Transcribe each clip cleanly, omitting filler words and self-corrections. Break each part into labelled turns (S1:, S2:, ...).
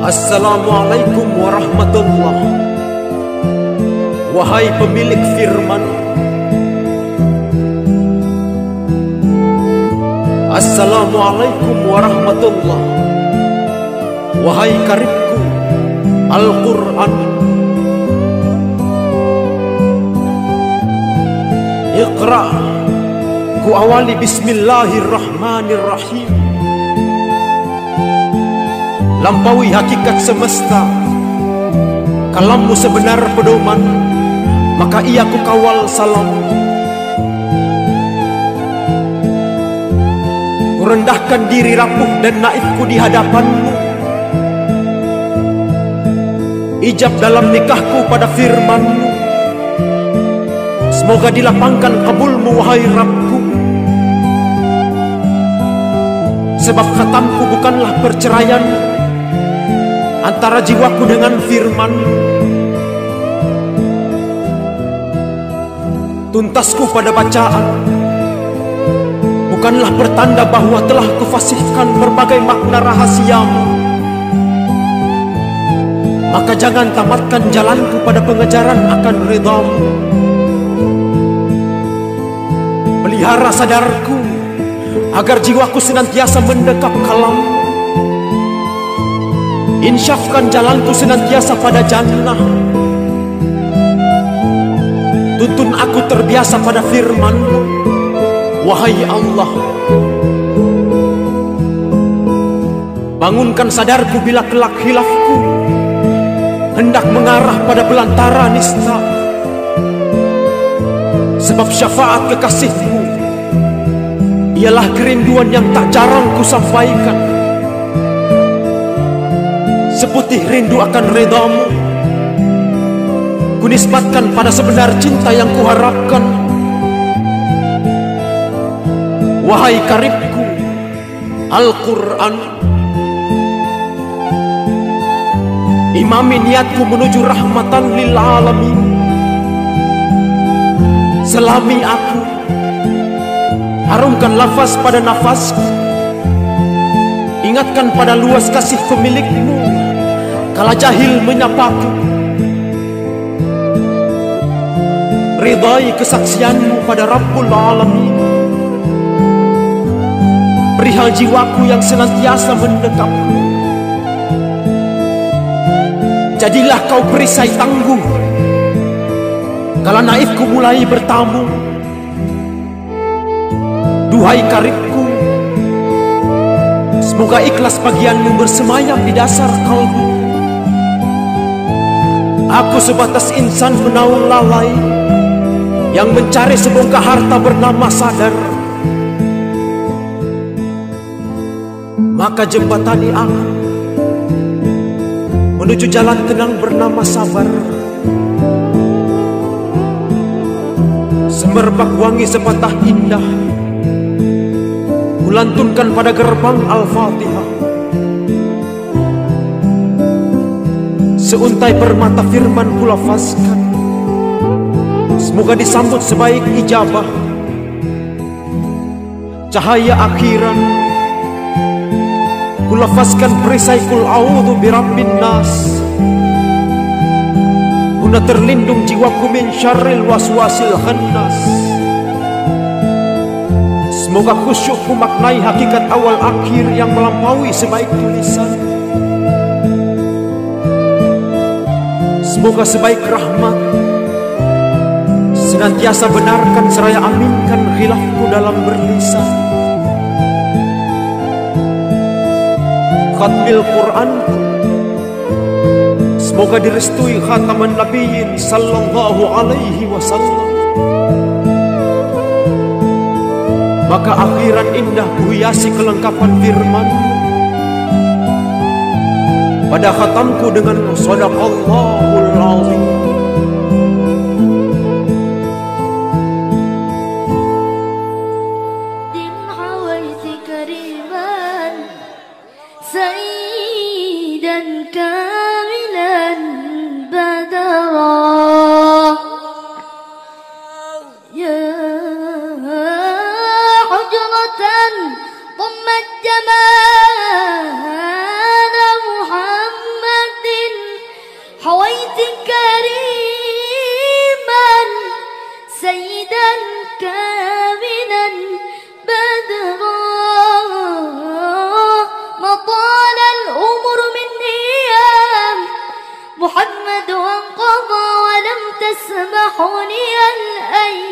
S1: Assalamualaikum warahmatullahi. Wahai pemilik firman, Assalamualaikum warahmatullahi. Wahai karibku Al-Quran, Iqra, ku awali bismillahirrahmanirrahim. Lampaui hakikat semesta, kalammu sebenar pedoman, maka ia ku kawal salam. Ku rendahkan diri rapuh dan naifku di hadapanmu. Ijab dalam nikahku pada firmanmu. Semoga dilapangkan kabulmu wahai Rabbku. Sebab khatamku bukanlah perceraian antara jiwaku dengan firman. Tuntasku pada bacaan bukanlah pertanda bahwa telah kufasihkan berbagai makna rahasiamu. Maka jangan tamatkan jalanku pada pengejaran akan ridhamu. Pelihara sadarku agar jiwaku senantiasa mendekap kalam. Insyafkan jalanku senantiasa pada jannah. Tuntun aku terbiasa pada firman-Mu, wahai Allah. Bangunkan sadarku bila kelak hilafku hendak mengarah pada belantara nista. Sebab syafaat kekasih-Mu ialah kerinduan yang tak jarang ku sampaikan. Seputih rindu akan ridhamu kunisbatkan pada sebenar cinta yang kuharapkan. Wahai karibku Al-Quran, imami niatku menuju rahmatan lil alamin. Selami aku, harumkan lafaz pada nafasku. Ingatkan pada luas kasih pemilikmu kala jahil menyapaku. Ridai kesaksianmu pada Rabbul Alamin perihal jiwaku yang senantiasa mendekapmu. Jadilah kau perisai tangguh kala naifku mulai bertamu. Duhai karibku, semoga ikhlas bagianmu bersemayam di dasar kalbu. Aku sebatas insan menaung lalai yang mencari sebongkah harta bernama sadar. Maka jembatani aku menuju jalan tenang bernama sabar. Semerbak wangi sepatah indah kulantunkan pada gerbang Al-Fatihah. Seuntai permata firman kulafazkan, semoga disambut sebaik ijabah. Cahaya akhiran kulafazkan perisai kul a'udzu birabbin nas. Guna terlindung jiwaku min syarril waswasil khannas. Semoga khusyuk memaknai hakikat awal akhir yang melampaui sebaik tulisan. Semoga sebaik rahmat senantiasa benarkan seraya aminkan khilafku dalam berlisan. Khatmil Qur'anku semoga direstui khataman nabiyyin sallallahu alaihi wasallam. Maka akhiran indah kuhiasi kelengkapan firman pada khatamku dengan sadaqallahul azim.
S2: Din hawaiti kariman sayyidan kamilan badara. Ya hujratan ضمت جمال محمد تسمحني الأيام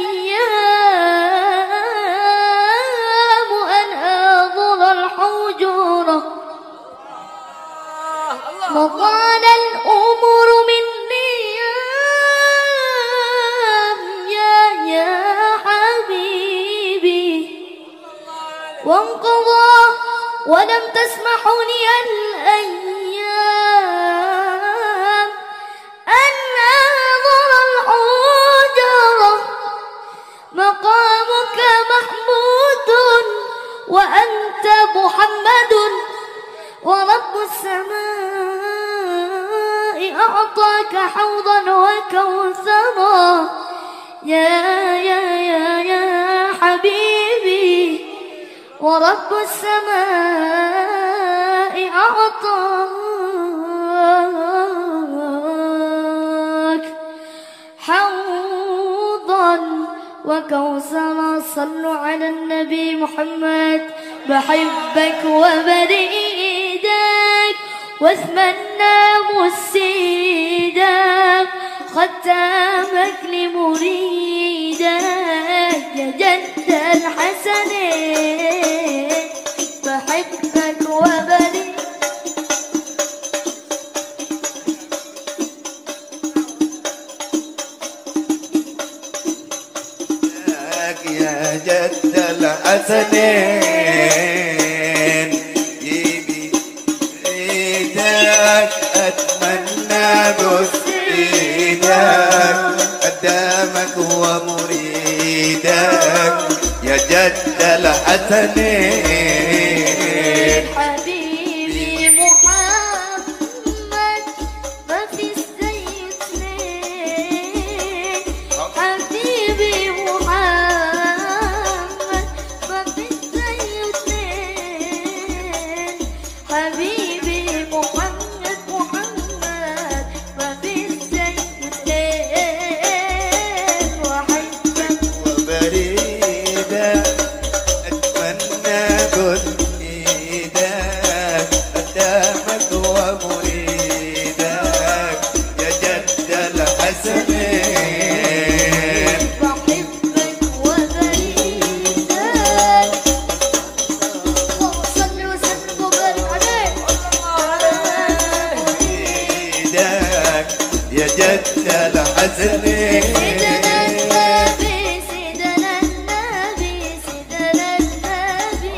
S2: أن أنظر الحجرة وقال الأمور مني يا حبيبي وانقضى ولم تسمحني الأيام أن أنظر الحجرة مقامك محمود وأنت محمد ورب السماء أعطاك حوضا وكوثرا يا حبيبي ورب السماء أعطاك حوضا وكوثرا. صلوا على النبي محمد. بحبك وبريدك واتمنى مسيدك ختامك لمريدك يا جد الحسنين. بحبك وبريدك
S3: يا جد الحسنين جيبي ايدك اتمنى بوس ايدك قدامك ومريدك يا جد الحسنين.
S2: حبيبي محمد ما في زي اثنين. حبيبي محمد ما في زي اثنين. حبيبي محمد ما في زي اثنين. وحبك
S3: وبريدك اتمنى كل ايدك قدامك ومريدك يا جد الحسنين.
S2: بحبك وبريدك. صل وسلم وبارك عليه.
S3: ايدك يا جد الحسنين.
S2: سيدنا النبي سيدنا النبي سيدنا النبي.